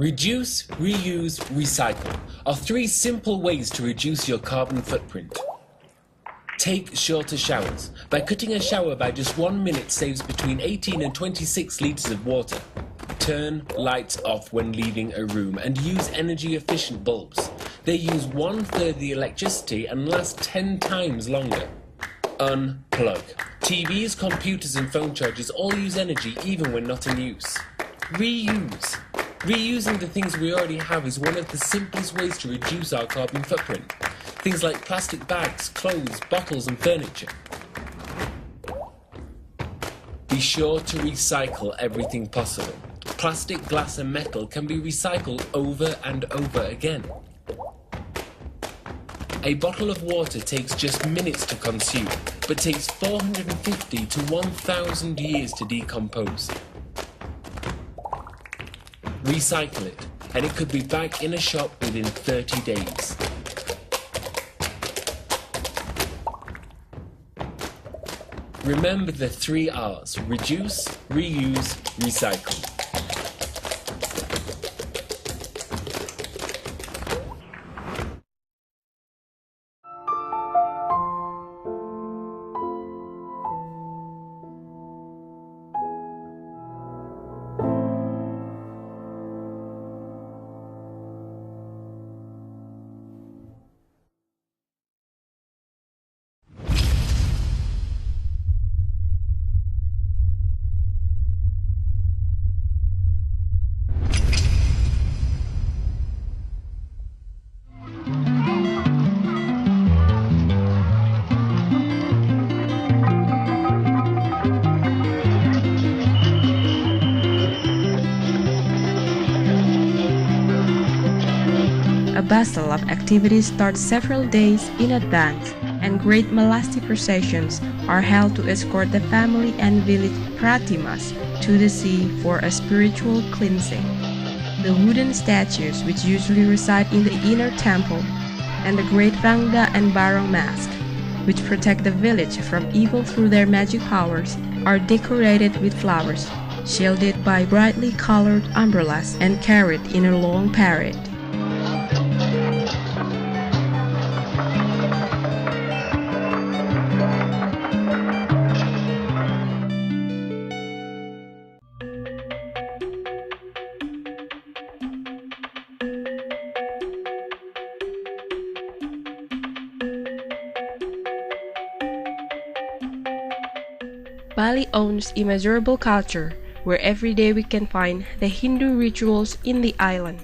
Reduce, reuse, recycle are three simple ways to reduce your carbon footprint. Take shorter showers. By cutting a shower by just 1 minute saves between 18 and 26 litres of water. Turn lights off when leaving a room and use energy-efficient bulbs. They use 1/3 the electricity and last 10 times longer. Unplug. TVs, computers and phone chargers all use energy even when not in use. Reuse. Reusing the things we already have is one of the simplest ways to reduce our carbon footprint. Things like plastic bags, clothes, bottles and furniture. Be sure to recycle everything possible. Plastic, glass and metal can be recycled over and over again. A bottle of water takes just minutes to consume, but takes 450 to 1,000 years to decompose. Recycle it, and it could be back in a shop within 30 days. Remember the 3 R's: reduce, reuse, recycle. A bustle of activities starts several days in advance, and great Melasti processions are held to escort the family and village pratimas to the sea for a spiritual cleansing. The wooden statues, which usually reside in the inner temple, and the great Rangda and Barong mask, which protect the village from evil through their magic powers, are decorated with flowers, shielded by brightly colored umbrellas, and carried in a long parade. Bali owns immeasurable culture, where every day we can find the Hindu rituals in the island.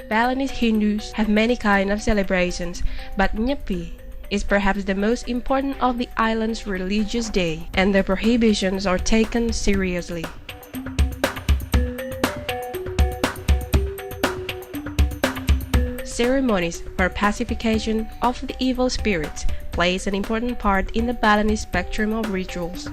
Balinese Hindus have many kinds of celebrations, but Nyepi is perhaps the most important of the island's religious day, and the prohibitions are taken seriously. Ceremonies for pacification of the evil spirits plays an important part in the Balinese spectrum of rituals.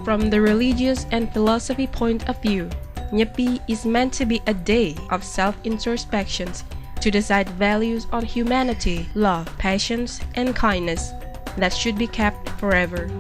From the religious and philosophy point of view, Nyepi is meant to be a day of self-introspection to decide values on humanity, love, patience, and kindness that should be kept forever.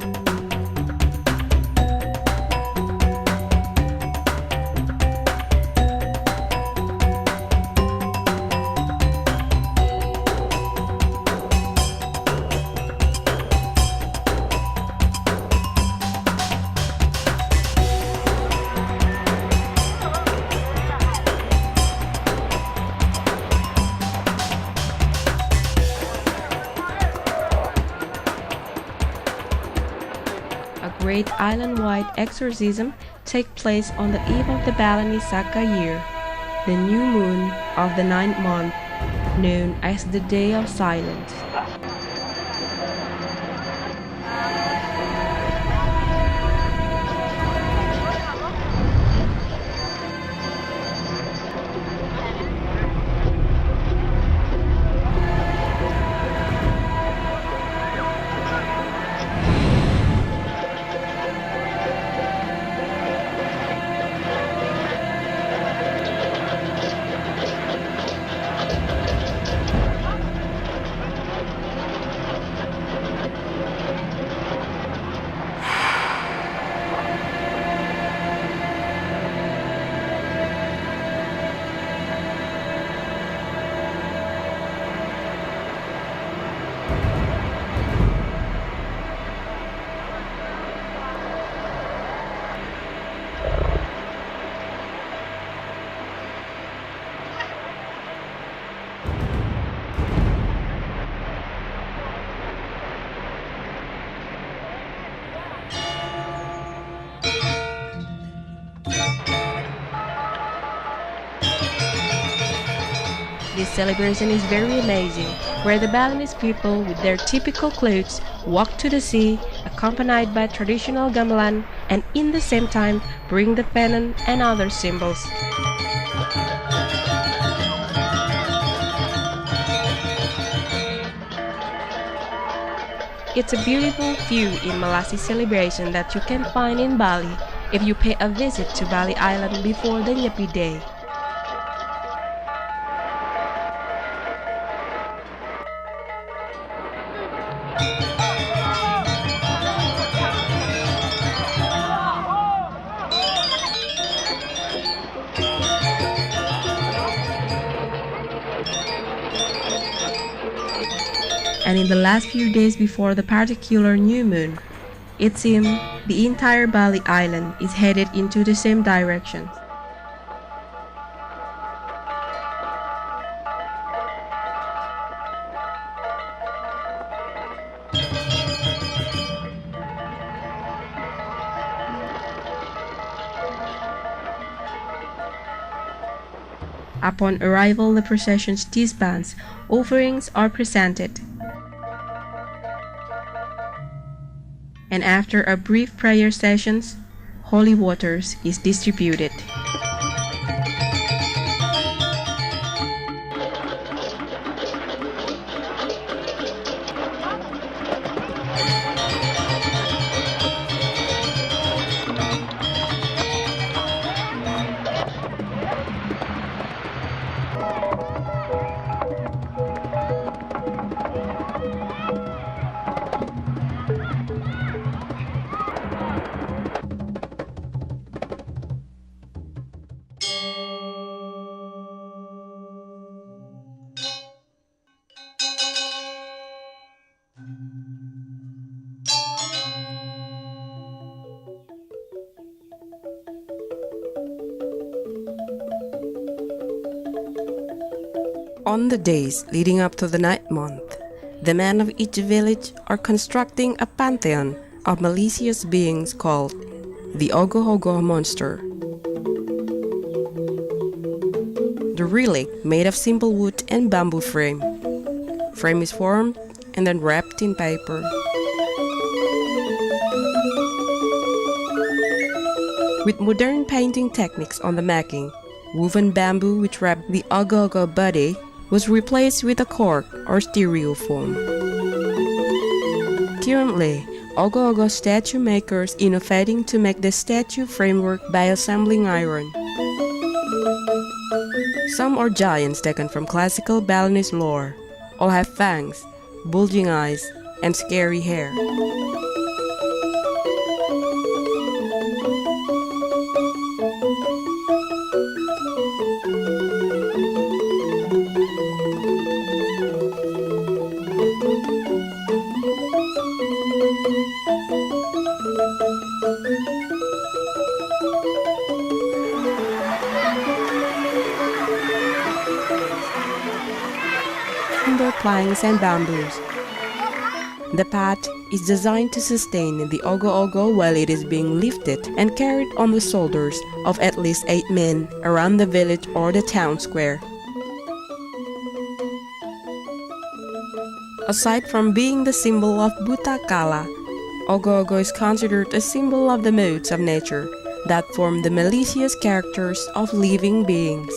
A great island-wide exorcism takes place on the eve of the Balinese Saka year, the new moon of the 9th month, known as the Day of Silence. This celebration is very amazing, where the Balinese people with their typical clothes walk to the sea, accompanied by traditional gamelan, and in the same time bring the pennon and other symbols. It's a beautiful view in Melasti celebration that you can find in Bali if you pay a visit to Bali Island before the Nyepi Day. And in the last few days before the particular new moon, it seems the entire Bali Island is headed into the same direction. Upon arrival, the procession's disbands, offerings are presented. And after a brief prayer sessions, holy waters is distributed. On the days leading up to the night month, the men of each village are constructing a pantheon of malicious beings called the Ogo-Ogo monster. The relic made of simple wood and bamboo frame. Frame is formed and then wrapped in paper. With modern painting techniques on the making, woven bamboo which wrapped the Ogo-Ogo body was replaced with a cork or styrofoam. Currently, Ogo-Ogo statue makers innovating to make the statue framework by assembling iron. Some are giants taken from classical Balinese lore. All have fangs, bulging eyes, and scary hair. Timber planks and bamboos. The path is designed to sustain the Ogo-Ogo while it is being lifted and carried on the shoulders of at least 8 men around the village or the town square. Aside from being the symbol of Buta Kala, Ogo-Ogo is considered a symbol of the modes of nature that form the malicious characters of living beings.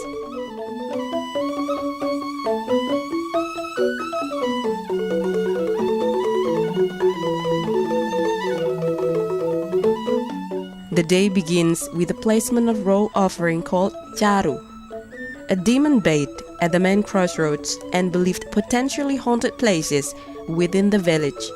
The day begins with the placement of raw offering called charu, a demon bait at the main crossroads and believed potentially haunted places within the village.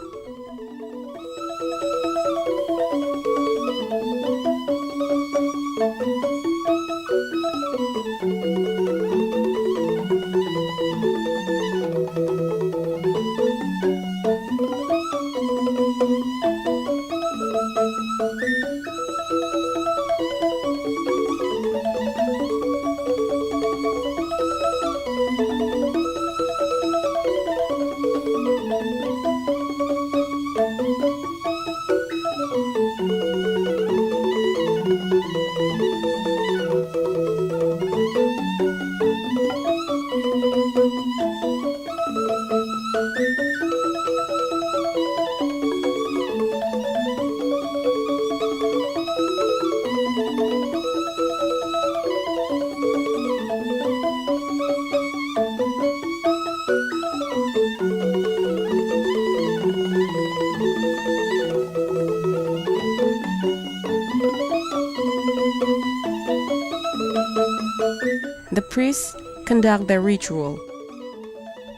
priests conduct their ritual,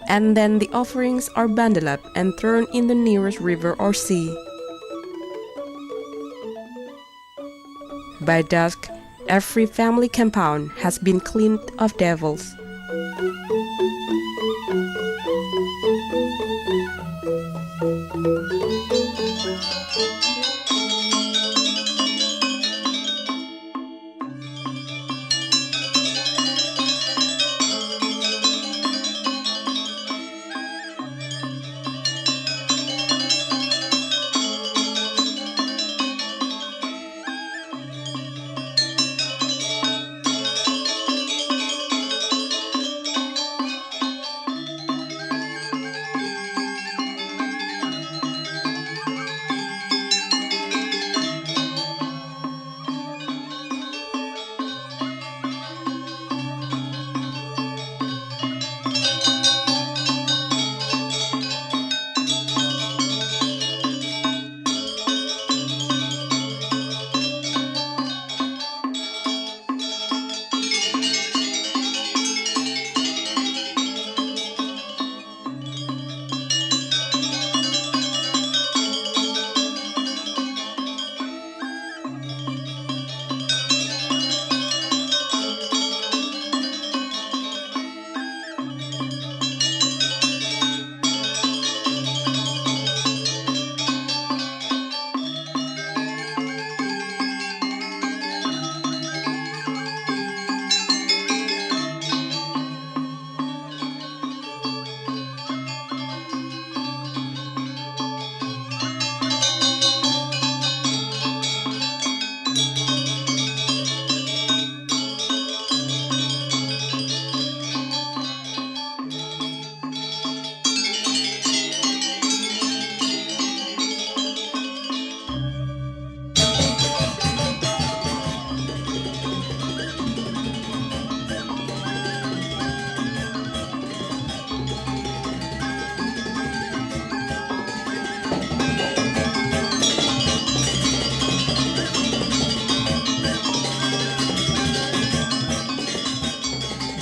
and then the offerings are bundled up and thrown in the nearest river or sea. By dusk, every family compound has been cleaned of devils.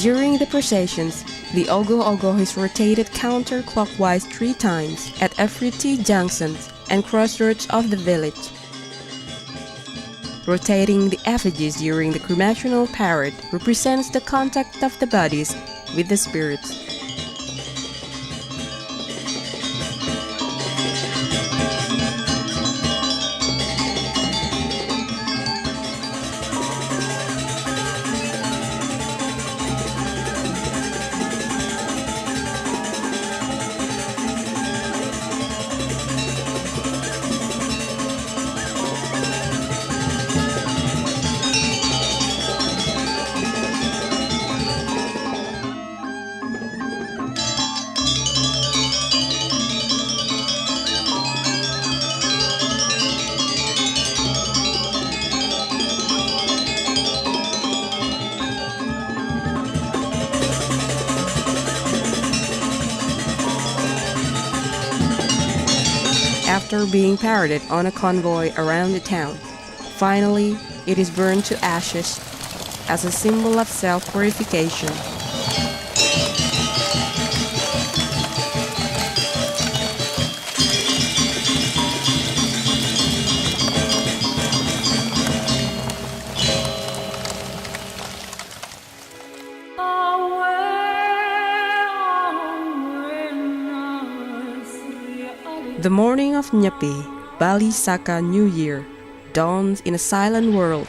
During the processions, the ogoh-ogoh is rotated counterclockwise 3 times at every T-junctions and crossroads of the village. Rotating the effigies during the cremational parade represents the contact of the bodies with the spirits. After being paraded on a convoy around the town, finally it is burned to ashes as a symbol of self-purification. The morning of Nyepi, Bali Saka New Year, dawns in a silent world.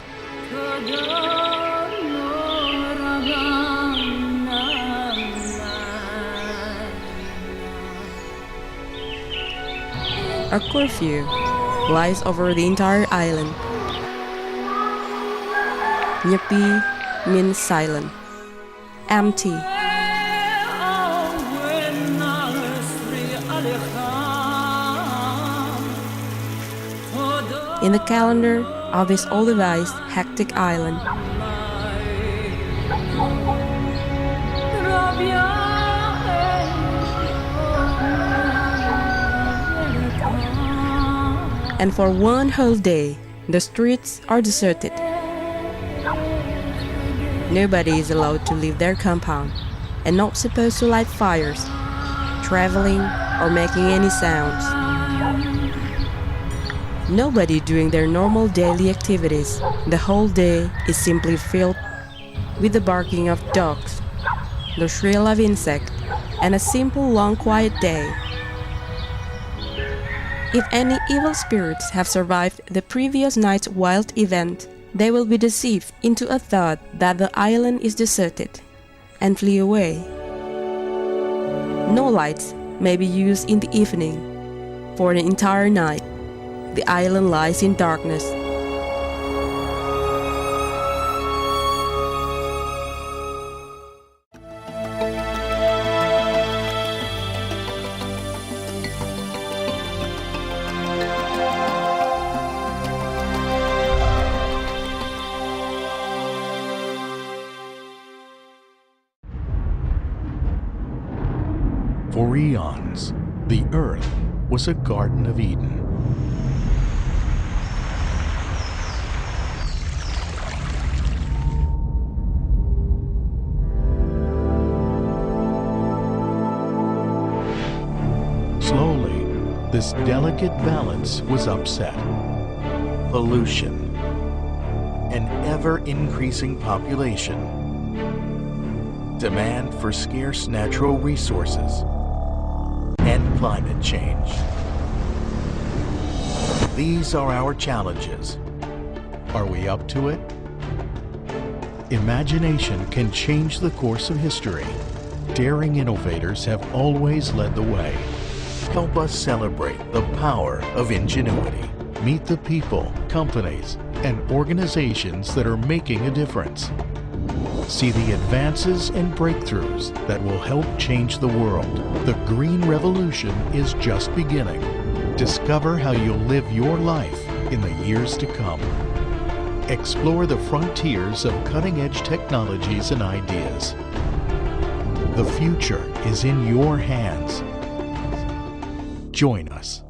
A curfew lies over the entire island. Nyepi means silent, empty. In the calendar of this old-devised, hectic island, and for one whole day, the streets are deserted. Nobody is allowed to leave their compound and not supposed to light fires, traveling, or making any sounds. Nobody doing their normal daily activities. The whole day is simply filled with the barking of dogs, the shrill of insects, and a simple long quiet day. If any evil spirits have survived the previous night's wild event, they will be deceived into a thought that the island is deserted and flee away. No lights may be used in the evening. For the entire night, the island lies in darkness. For eons, the earth was a Garden of Eden. Slowly, this delicate balance was upset. Pollution, an ever-increasing population, demand for scarce natural resources, and climate change. These are our challenges. Are we up to it? Imagination can change the course of history. Daring innovators have always led the way. Help us celebrate the power of ingenuity. Meet the people, companies, and organizations that are making a difference. See the advances and breakthroughs that will help change the world. The green revolution is just beginning. Discover how you'll live your life in the years to come. Explore the frontiers of cutting-edge technologies and ideas. The future is in your hands. Join us.